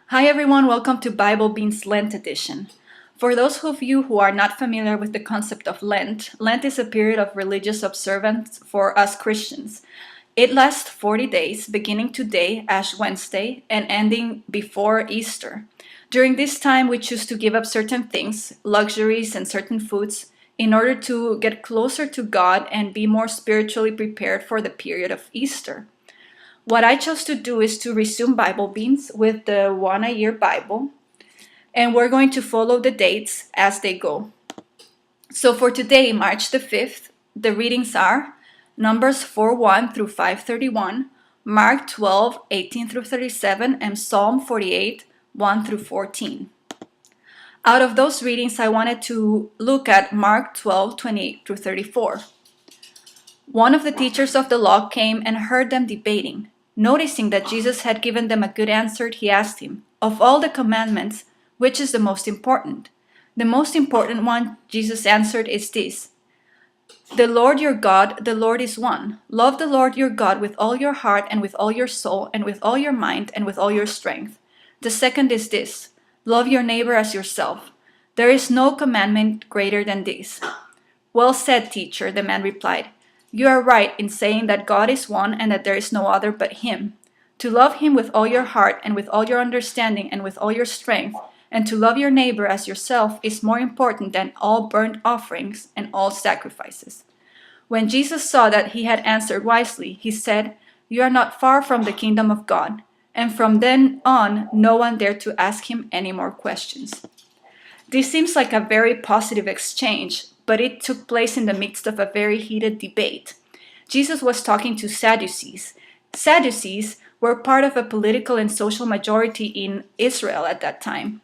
Hi everyone, welcome to BibleBeans Lent edition. For those of you who are not familiar with the concept of Lent, Lent is a period of religious observance for us Christians. It lasts 40 days, beginning today, Ash Wednesday, and ending before Easter. During this time, we choose to give up certain things, luxuries and certain foods, in order to get closer to God and be more spiritually prepared for the period of Easter. What I chose to do is to resume BibleBeans with the One a Year Bible, and we're going to follow the dates as they go. So for today, March the 5th, the readings are Numbers 4:1 through 5:31, Mark 12:18 through 37, and Psalm 48:1 through 14. Out of those readings, I wanted to look at Mark 12:28 through 34. One of the teachers of the law came and heard them debating. Noticing that Jesus had given them a good answer, he asked him, "Of all the commandments, which is the most important?" "The most important one," Jesus answered, "is this: The Lord your God, the Lord is one. Love the Lord your God with all your heart and with all your soul and with all your mind and with all your strength. The second is this: love your neighbor as yourself. There is no commandment greater than this." "Well said, teacher," the man replied. "You are right in saying that God is one and that there is no other but Him. To love Him with all your heart and with all your understanding and with all your strength, and to love your neighbor as yourself is more important than all burnt offerings and all sacrifices." When Jesus saw that he had answered wisely, he said, "You are not far from the kingdom of God." And from then on, no one dared to ask him any more questions. This seems like a very positive exchange, but it took place in the midst of a very heated debate. Jesus was talking to Sadducees. Sadducees were part of a political and social majority in Israel at that time.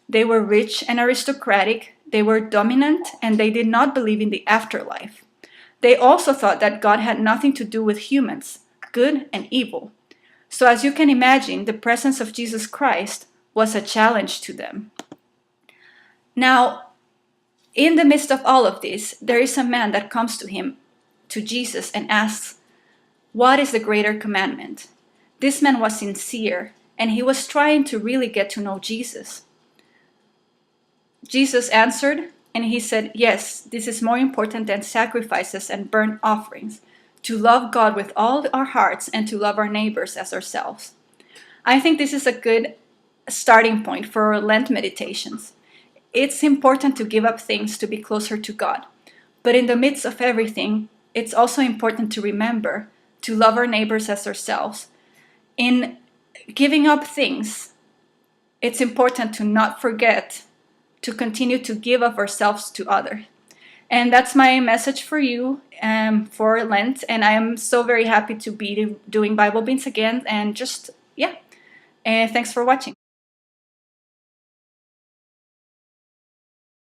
They were rich and aristocratic, they were dominant, and they did not believe in the afterlife. They also thought that God had nothing to do with humans, good and evil. So as you can imagine, the presence of Jesus Christ was a challenge to them. Now, in the midst of all of this, there is a man that comes to Jesus, and asks, "What is the greater commandment?" This man was sincere, and he was trying to really get to know Jesus. Jesus answered, and he said, "Yes, this is more important than sacrifices and burnt offerings, to love God with all our hearts and to love our neighbors as ourselves." I think this is a good starting point for Lent meditations. It's important to give up things to be closer to God. But in the midst of everything, it's also important to remember to love our neighbors as ourselves. In giving up things, it's important to not forget to continue to give of ourselves to others. And that's my message for you for Lent. And I am so very happy to be doing BibleBeans again. And just, yeah. And thanks for watching.